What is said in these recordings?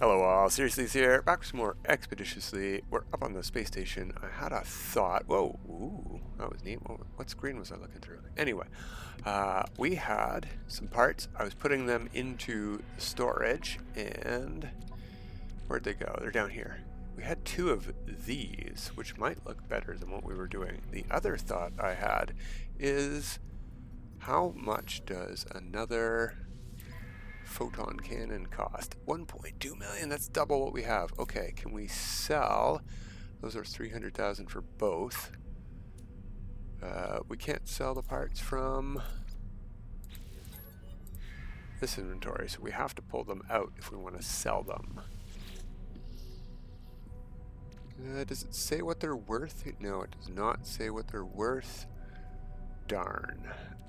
Hello all, Seriously here, back with some more Expeditiously. We're up on the space station. I had a thought. Whoa, ooh, that was neat. What screen was I looking through? Anyway, we had some parts. I was putting them into storage, and where'd they go? They're down here. We had two of these, which might look better than what we were doing. The other thought I had is, how much does another photon cannon cost? 1.2 million. That's double what we have. Okay, can we sell? Those are 300,000 for both. We can't sell the parts from this inventory, so we have to pull them out if we want to sell them. Does it say what they're worth? No, it does not say what they're worth. Darn.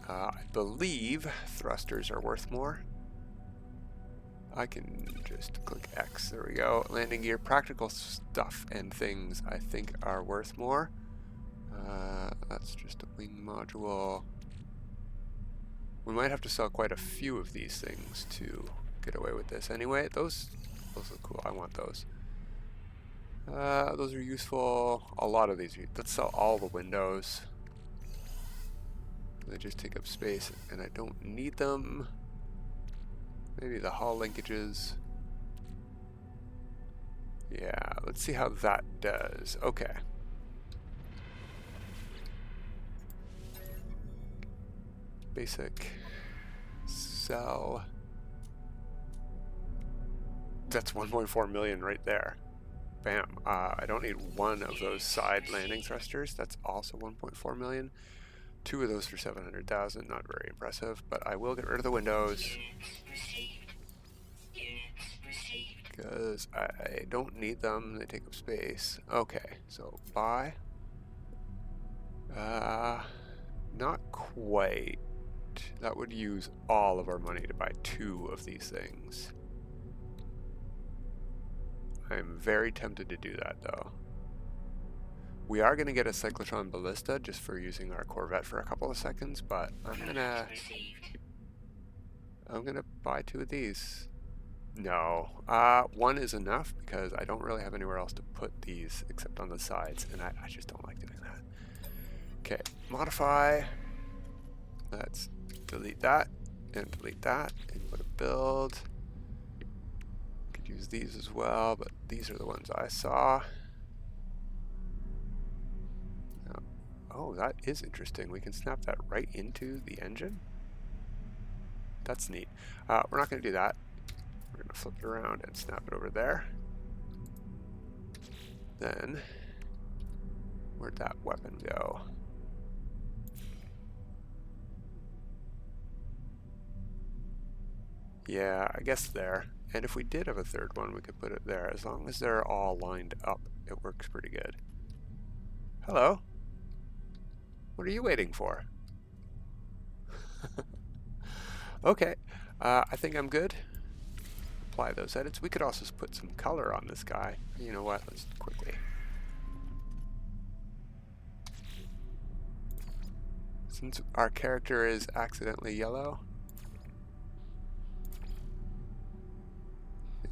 I believe thrusters are worth more. I can just click X. There we go. Landing gear, practical stuff and things I think are worth more. That's just a wing module. We might have to sell quite a few of these things to get away with this. Anyway, those look cool. I want those. Those are useful. A lot of these. Let's sell all the windows. They just take up space, and I don't need them. Maybe the hull linkages. Yeah, let's see how that does. Okay. Basic. Sell. That's 1.4 million right there. Bam. I don't need one of those side landing thrusters. That's also 1.4 million. Two of those for 700,000. Not very impressive, but I will get rid of the windows. Because I don't need them, they take up space. Okay, so buy. Not quite. That would use all of our money to buy two of these things. I'm very tempted to do that though. We are going to get a cyclotron ballista just for using our Corvette for a couple of seconds, but I'm gonna buy two of these. No, one is enough because I don't really have anywhere else to put these except on the sides, and I just don't like doing that. Okay, modify. Let's delete that and delete that and go to build. Could use these as well, but these are the ones I saw. Oh, that is interesting. We can snap that right into the engine. That's neat. We're not going to do that. We're going to flip it around and snap it over there. Then, where'd that weapon go? Yeah, I guess there. And if we did have a third one, we could put it there. As long as they're all lined up, it works pretty good. Hello? What are you waiting for? Okay, I think I'm good. Apply those edits. We could also put some color on this guy. You know what? Let's quickly. Since our character is accidentally yellow.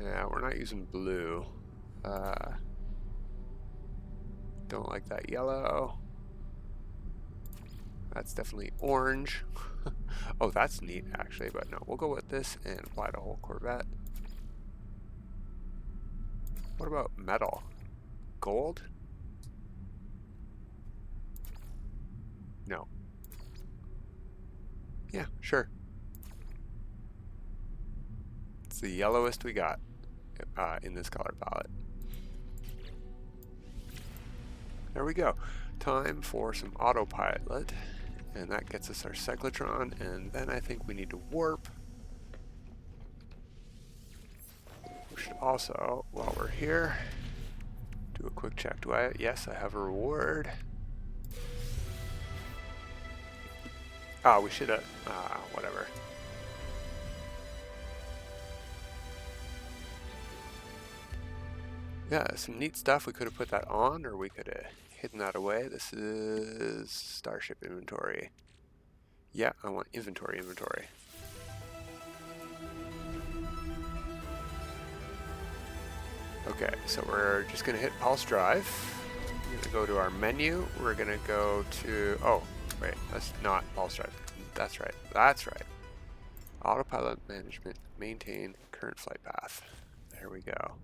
Yeah, we're not using blue. Don't like that yellow. That's definitely orange. Oh, that's neat actually, but no, we'll go with this and apply the whole Corvette. What about metal? Gold? No. Yeah, sure. It's the yellowest we got in this color palette. There we go. Time for some autopilot. And that gets us our cyclotron, and then I think we need to warp. We should also, while we're here, do a quick check. Yes, I have a reward. We should have, whatever. Yeah, some neat stuff. We could have put that on, or we could have hidden that away. This is Starship inventory. Yeah, I want inventory. Okay, so we're just going to hit pulse drive. We're going to go to our menu. We're going to go to... Oh, wait, that's not pulse drive. That's right. That's right. Autopilot management. Maintain current flight path. There we go.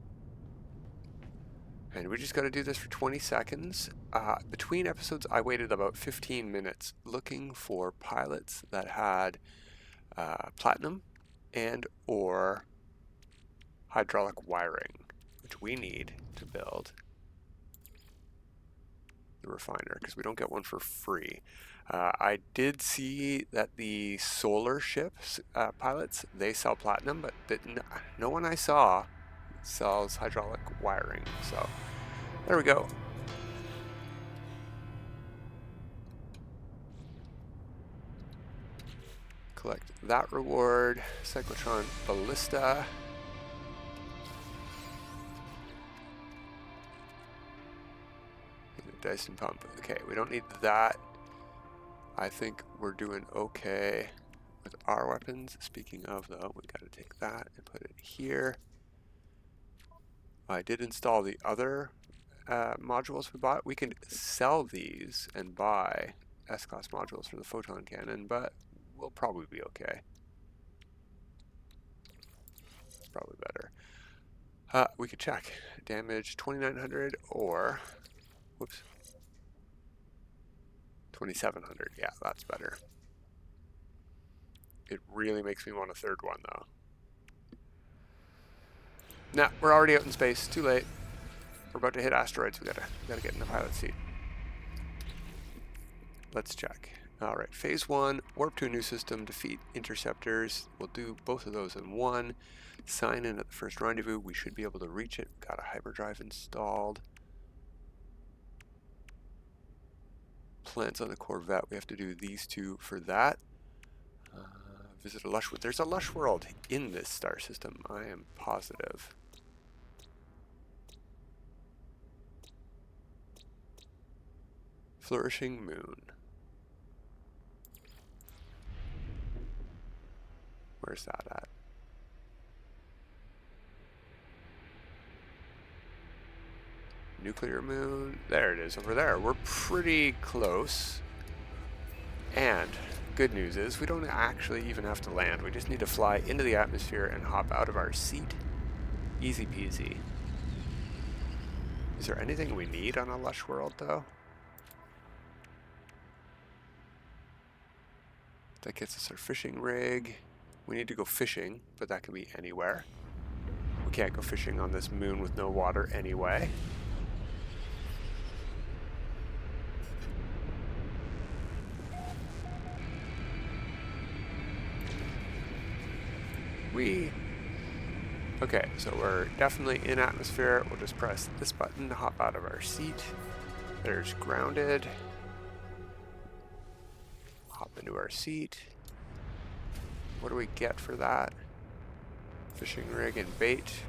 And we just got to do this for 20 seconds. Between episodes, I waited about 15 minutes looking for pilots that had platinum and or hydraulic wiring, which we need to build the refiner because we don't get one for free. I did see that the solar ships pilots, they sell platinum, but no one I saw sells hydraulic wiring. So there we go. Collect that reward. Cyclotron Ballista. And the Dyson Pump. Okay, we don't need that. I think we're doing okay with our weapons. Speaking of, though, we got to take that and put it here. I did install the other modules we bought. We can sell these and buy S-Class modules for the photon cannon, but we'll probably be okay. Probably better. We could check. Damage 2900 or... Whoops. 2700. Yeah, that's better. It really makes me want a third one, though. Nah, we're already out in space. Too late. We're about to hit asteroids. We gotta get in the pilot seat. Let's check. All right, phase 1, warp to a new system, defeat interceptors. We'll do both of those in one. Sign in at the first rendezvous. We should be able to reach it. Got a hyperdrive installed. Plans on the Corvette. We have to do these two for that. Visit a Lush world. There's a Lush world in this star system. I am positive. Flourishing Moon. Where's that at? Nuclear Moon. There it is, over there. We're pretty close. And good news is we don't actually even have to land. We just need to fly into the atmosphere and hop out of our seat. Easy peasy. Is there anything we need on a Lush world, though? That gets us our fishing rig. We need to go fishing, but that can be anywhere. We can't go fishing on this moon with no water anyway. Okay, so we're definitely in atmosphere. We'll just press this button to hop out of our seat. There's grounded. Hop into our seat. What do we get for that? Fishing rig and bait.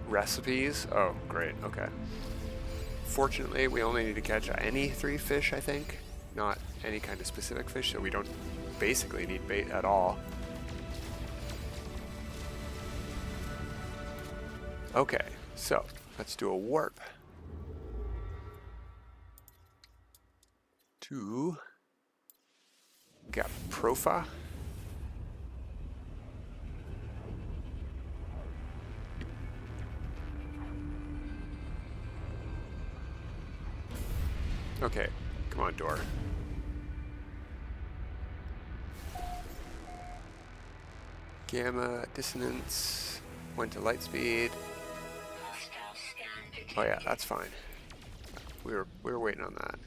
Recipes. Oh, great. Okay. Fortunately, we only need to catch any 3 fish, I think. Not any kind of specific fish, so we don't basically need bait at all. Okay, so let's do a warp to Gaprofa. Okay, come on, door. Gamma dissonance went to light speed. Oh yeah, that's fine. We were waiting on that.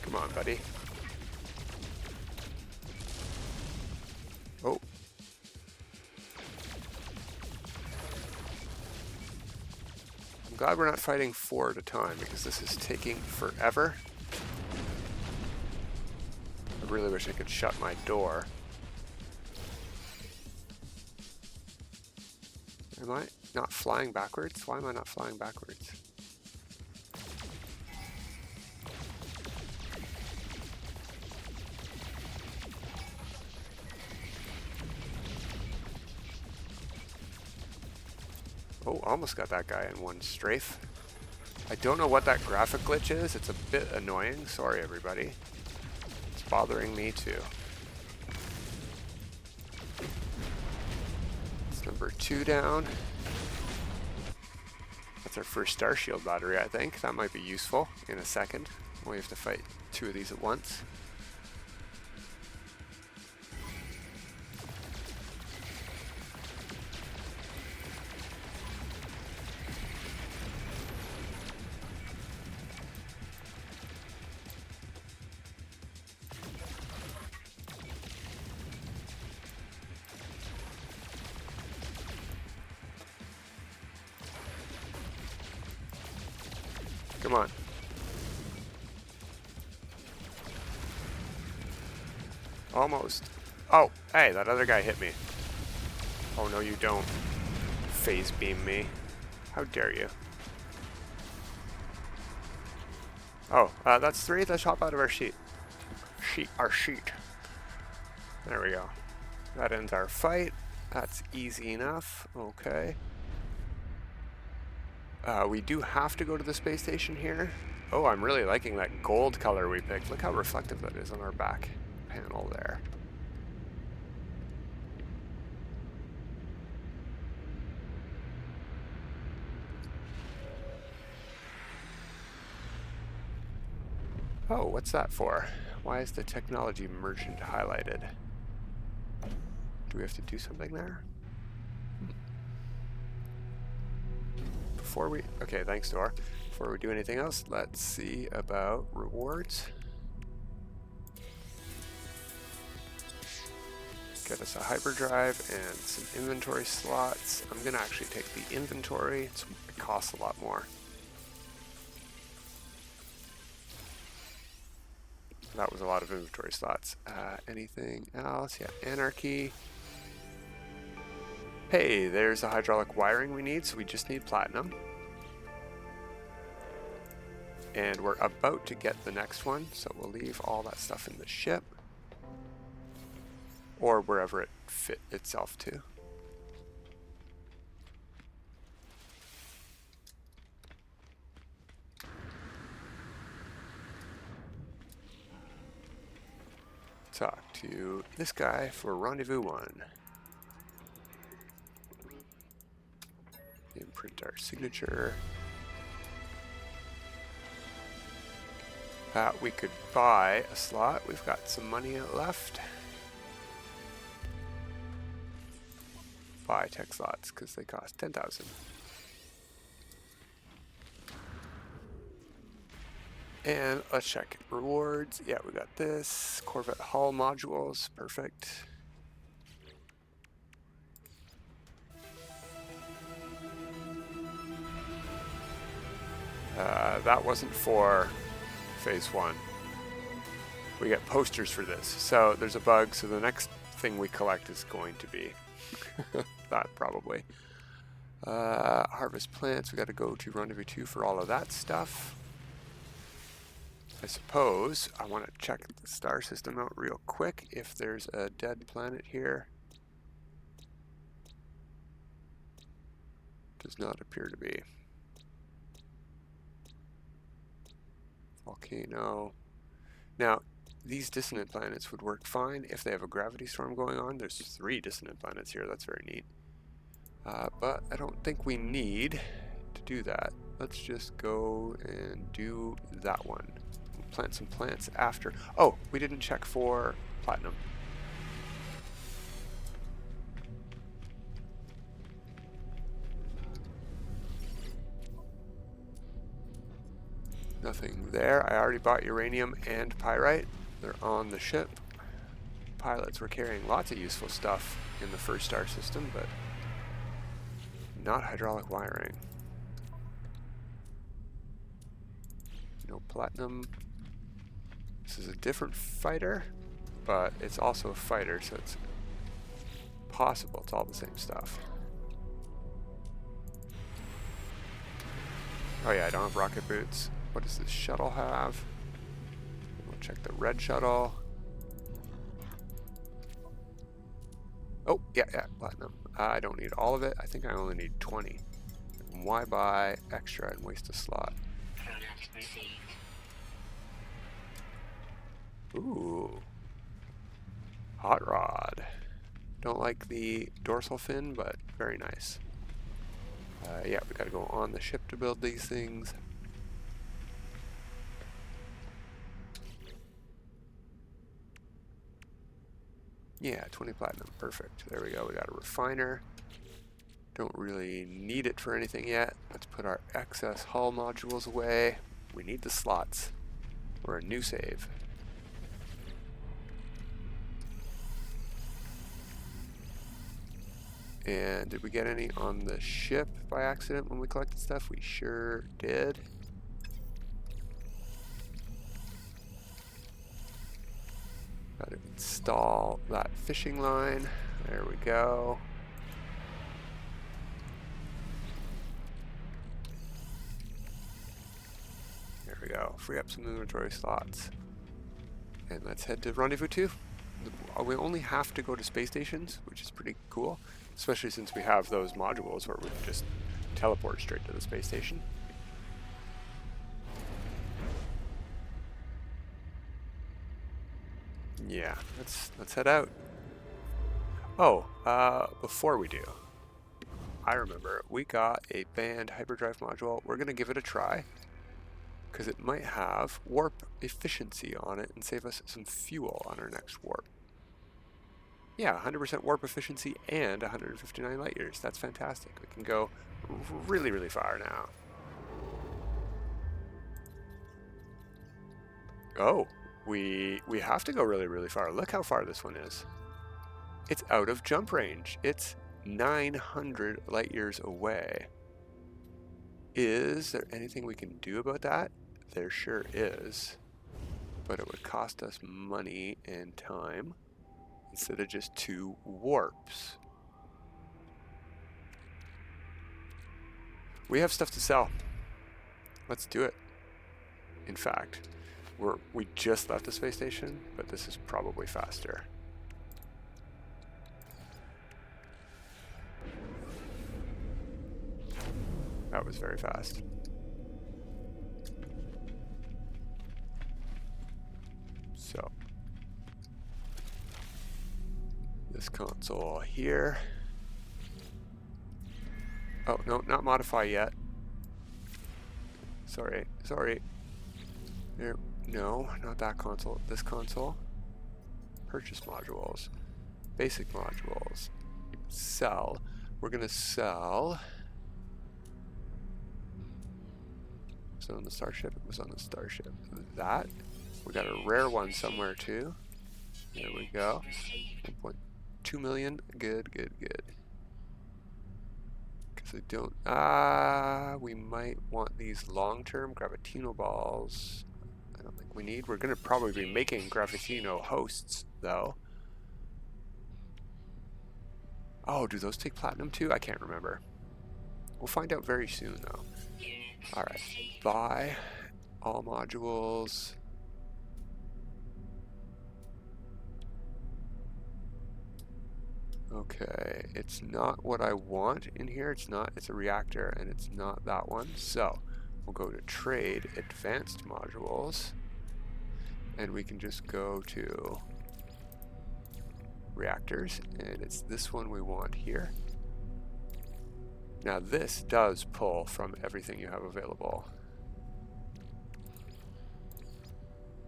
Come on, buddy. Oh. I'm glad we're not fighting 4 at a time because this is taking forever. I really wish I could shut my door. Am I not flying backwards? Why am I not flying backwards? Oh, almost got that guy in one strafe. I don't know what that graphic glitch is. It's a bit annoying. Sorry, everybody. It's bothering me too. It's number 2 down. That's our first star shield battery, I think. That might be useful in a second. We have to fight 2 of these at once. Come on. Almost. Oh, hey, that other guy hit me. Oh, no, you don't. Phase beam me. How dare you? Oh, that's 3. Let's hop out of our sheet. Our sheet. There we go. That ends our fight. That's easy enough. Okay. We do have to go to the space station here. Oh, I'm really liking that gold color we picked. Look how reflective that is on our back panel there. Oh, what's that for? Why is the technology merchant highlighted? Do we have to do something there? Before we... Okay, thanks, Dor. Before we do anything else, let's see about rewards. Get us a hyperdrive and some inventory slots. I'm going to actually take the inventory. It costs a lot more. That was a lot of inventory slots. Anything else? Yeah, Anarchy. Hey, there's the hydraulic wiring we need, so we just need platinum. And we're about to get the next one, so we'll leave all that stuff in the ship. Or wherever it fit itself to. Talk to this guy for rendezvous 1. Imprint our signature. We could buy a slot. We've got some money left. Buy tech slots because they cost 10,000. And let's check rewards. Yeah, we got this. Corvette hull modules. Perfect. That wasn't for phase 1. We get posters for this. So there's a bug. So the next thing we collect is going to be that probably. Harvest plants. We got to go to rendezvous 2 for all of that stuff. I suppose I want to check the star system out real quick if there's a dead planet here. Does not appear to be. Volcano. Now, these dissonant planets would work fine if they have a gravity storm going on. There's 3 dissonant planets here. That's very neat. But I don't think we need to do that. Let's just go and do that one. We'll plant some plants after. Oh, we didn't check for platinum. Nothing there. I already bought uranium and pyrite. They're on the ship. Pilots were carrying lots of useful stuff in the first star system, but not hydraulic wiring. No platinum. This is a different fighter, but it's also a fighter, so it's possible it's all the same stuff. Oh yeah, I don't have rocket boots. What does this shuttle have? We'll check the red shuttle. Oh, yeah, platinum. I don't need all of it. I think I only need 20. Why buy extra and waste a slot? Ooh. Hot rod. Don't like the dorsal fin, but very nice. Yeah, we gotta go on the ship to build these things. Yeah, 20 platinum, perfect. There we go, we got a refiner. Don't really need it for anything yet. Let's put our excess hull modules away. We need the slots for a new save. And did we get any on the ship by accident when we collected stuff? We sure did. Got to install that fishing line. There we go. There we go. Free up some inventory slots. And let's head to Rendezvous 2. We only have to go to space stations, which is pretty cool. Especially since we have those modules where we can just teleport straight to the space station. Yeah, let's head out. Oh, before we do, I remember we got a banned hyperdrive module. We're gonna give it a try because it might have warp efficiency on it and save us some fuel on our next warp. Yeah, 100% warp efficiency and 159 light years. That's fantastic. We can go really, really far now. Oh, we have to go really, really far. Look how far this one is. It's out of jump range. It's 900 light years away. Is there anything we can do about that? There sure is. But it would cost us money and time. Instead of just 2 warps. We have stuff to sell. Let's do it. In fact, we just left the space station, but this is probably faster. That was very fast. So this console here. Oh, no, not modify yet. Sorry. There, no, not that console. This console. Purchase modules. Basic modules. Sell. We're gonna sell. Was it on the starship? It was on the starship. That. We got a rare one somewhere too. There we go. 1.2 million. Good. Because I don't. We might want these long-term gravitino balls. I don't think we need. We're going to probably be making gravitino hosts, though. Oh, do those take platinum too? I can't remember. We'll find out very soon, though. Alright. Buy all modules. Okay, it's not what I want in here. It's not. It's a reactor, and it's not that one. So we'll go to trade advanced modules, and we can just go to reactors, and it's this one we want here. Now this does pull from everything you have available.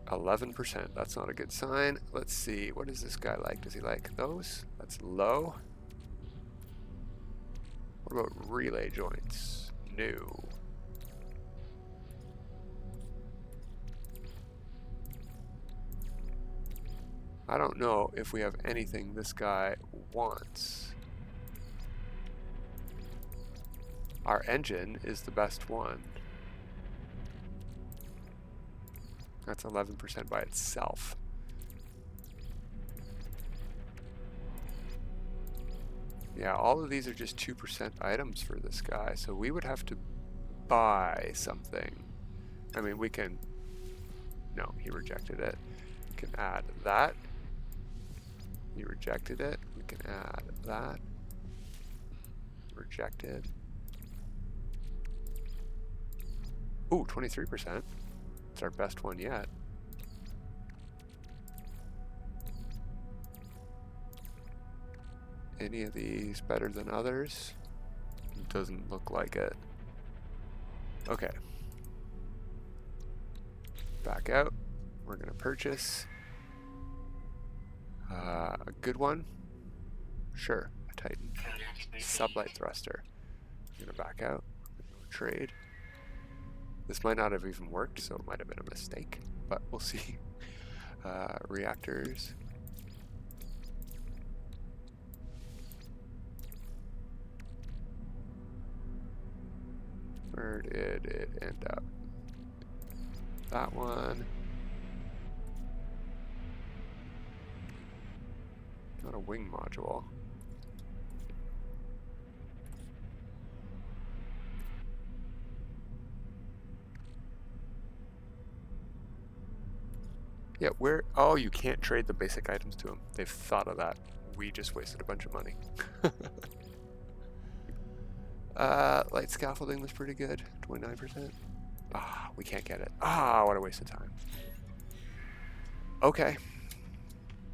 11%, that's not a good sign. Let's see, what does this guy like? Does he like those? That's low. What about relay joints? No. I don't know if we have anything this guy wants. Our engine is the best one. That's 11% by itself. Yeah, all of these are just 2% items for this guy, so we would have to buy something. I mean, we can... No, he rejected it. We can add that. He rejected it. We can add that. Rejected. Ooh, 23%. It's our best one yet. Any of these better than others? Doesn't look like it. Okay. Back out. We're gonna purchase a good one. Sure, a Titan. Sublight thruster. I'm gonna back out. Trade. This might not have even worked, so it might have been a mistake, but we'll see. Reactors. Where did it end up? That one. Not a wing module. Yeah, where? Oh, you can't trade the basic items to them. They've thought of that. We just wasted a bunch of money. Light scaffolding was pretty good. 29%. Ah, we can't get it. Ah, what a waste of time. Okay.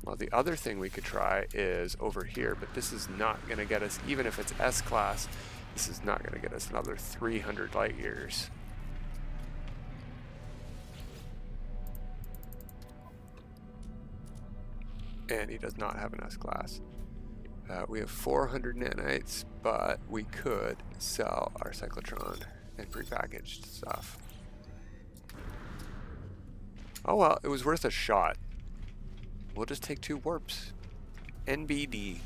Well, the other thing we could try is over here, but this is not going to get us, even if it's S-class, this is not going to get us another 300 light years. And he does not have an S-class. We have 400 nanites, but we could sell our cyclotron and prepackaged stuff. Oh well, it was worth a shot. We'll just take 2 warps. NBD.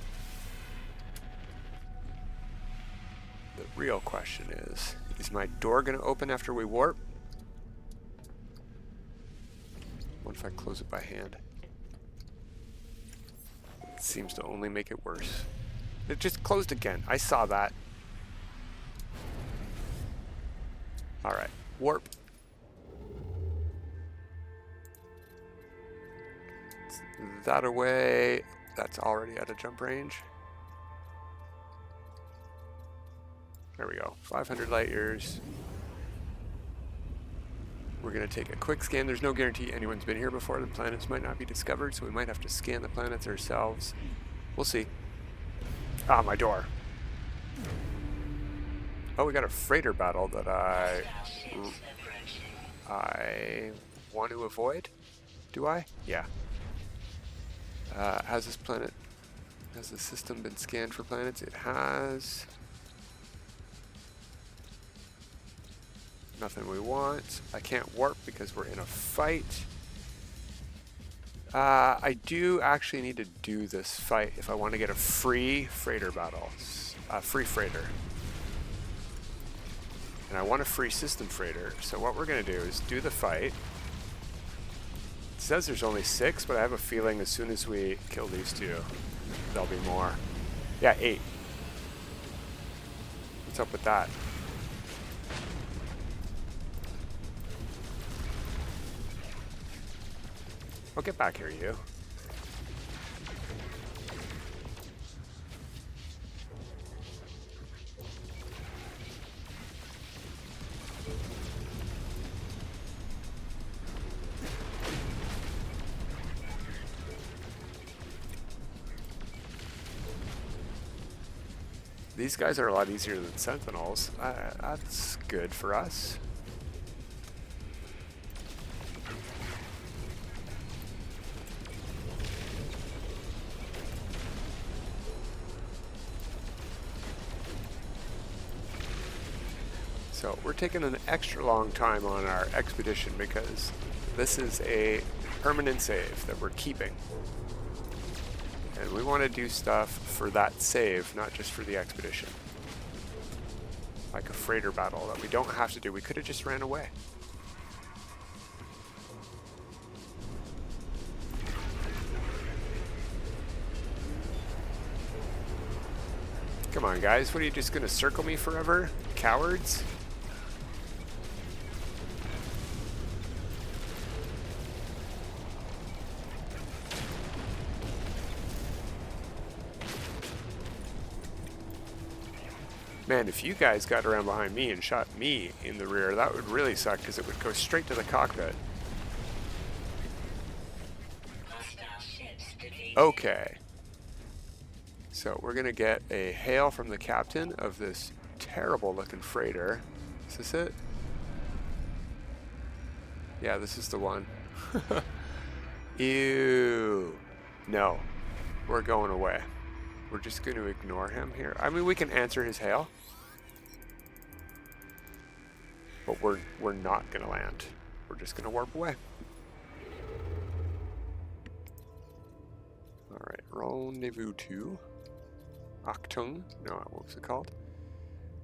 The real question is my door going to open after we warp? What if I close it by hand? It seems to only make it worse. It just closed again. I saw that. Alright, warp. That away. That's already at a jump range. There we go. 500 light years. We're going to take a quick scan. There's no guarantee anyone's been here before. The planets might not be discovered, so we might have to scan the planets ourselves. We'll see. Ah, my door. Oh, we got a freighter battle that I want to avoid. Do I? Yeah. Has this planet, has the system been scanned for planets? It has. Nothing we want. I can't warp because we're in a fight. I do actually need to do this fight if I want to get a free freighter battle. A free freighter. And I want a free system freighter. So what we're going to do is do the fight. It says there's only 6, but I have a feeling as soon as we kill these 2, there'll be more. Yeah, 8. What's up with that? Oh, get back here, you. These guys are a lot easier than Sentinels. That's good for us. So we're taking an extra long time on our expedition because this is a permanent save that we're keeping. And we want to do stuff for that save, not just for the expedition. Like a freighter battle that we don't have to do. We could have just ran away. Come on, guys. What, are you just going to circle me forever? Cowards? Man, if you guys got around behind me and shot me in the rear, that would really suck because it would go straight to the cockpit. Okay. So we're going to get a hail from the captain of this terrible looking freighter. Is this it? Yeah, this is the one. Ew. No. We're going away. We're just going to ignore him here. I mean, we can answer his hail. But we're not going to land. We're just going to warp away. Alright, rendezvous 2. Achtung. No, what was it called?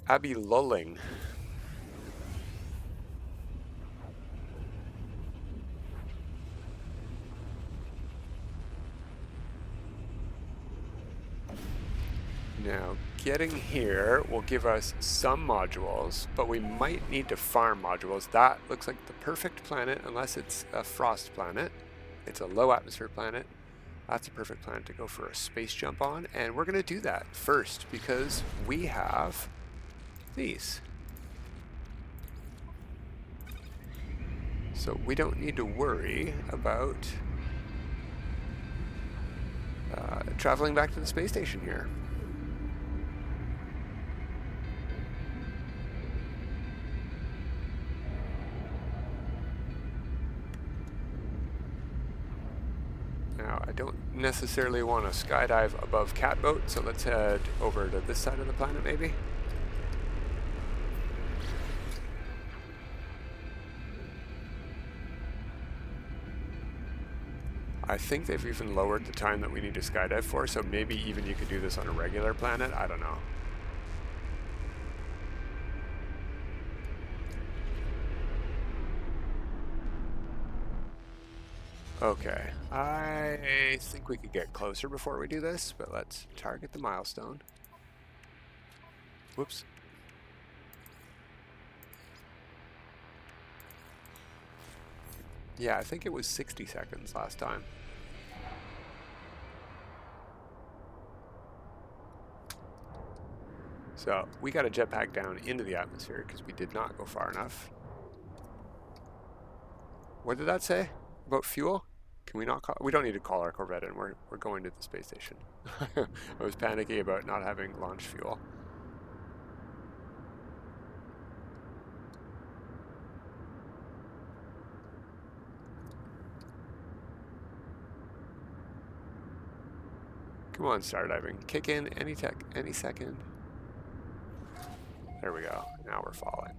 Abbey Lulling. Now, getting here will give us some modules, but we might need to farm modules. That looks like the perfect planet, unless it's a frost planet. It's a low atmosphere planet. That's a perfect planet to go for a space jump on, and we're going to do that first because we have these. So we don't need to worry about traveling back to the space station here. Now, I don't necessarily want to skydive above Catboat, so let's head over to this side of the planet, maybe. I think they've even lowered the time that we need to skydive for, so maybe even you could do this on a regular planet. I don't know. Okay, I think we could get closer before we do this, but let's target the milestone. Whoops. Yeah, I think it was 60 seconds last time. So we got a jetpack down into the atmosphere because we did not go far enough. What did that say about fuel? Can we not call? We don't need to call our Corvette in. We're going to the space station. I was panicky about not having launch fuel. Come on, Stardiving. Kick in any second. There we go. Now we're falling.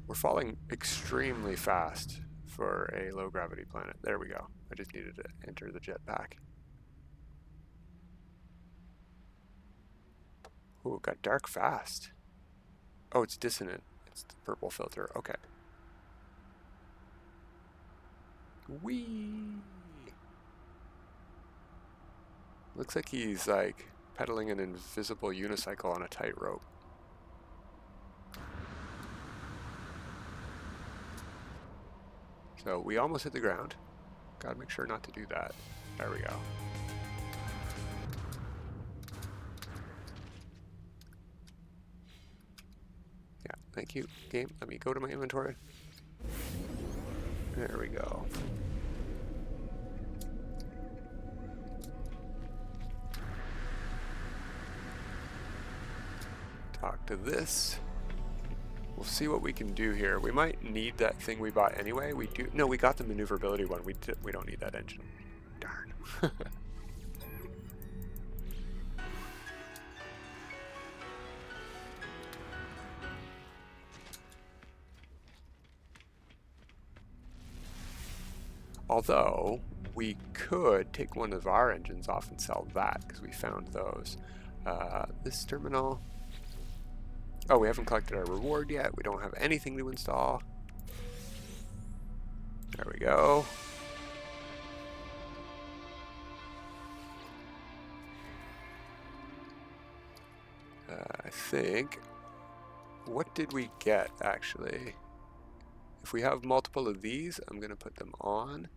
We're falling extremely fast for a low gravity planet. There we go. I just needed to enter the jetpack. Ooh, it got dark fast. Oh, it's dissonant. It's the purple filter. Okay. Whee! Looks like he's like pedaling an invisible unicycle on a tightrope. So we almost hit the ground. Gotta make sure not to do that. There we go. Yeah, thank you, game. Let me go to my inventory. There we go. Talk to this. We'll see what we can do here. We might need that thing we bought anyway. We do. No, we got the maneuverability one. We don't need that engine. Darn. Although we could take one of our engines off and sell that because we found those. This terminal. Oh, we haven't collected our reward yet. We don't have anything to install. There we go. I think... What did we get, actually? If we have multiple of these, I'm going to put them on.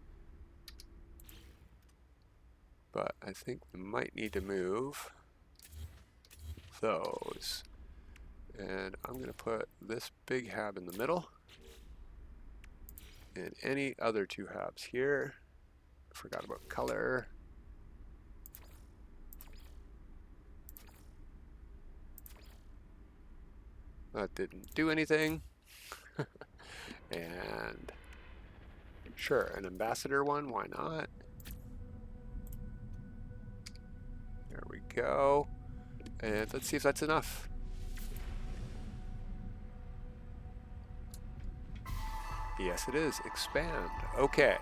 But I think we might need to move those. And I'm going to put this big hab in the middle. And any other 2 habs here. Forgot about color. That didn't do anything. And sure, an ambassador one, why not? There we go. And let's see if that's enough. Yes, it is. Expand. Okay.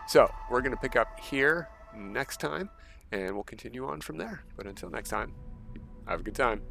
So we're going to pick up here next time, and we'll continue on from there. But until next time, have a good time.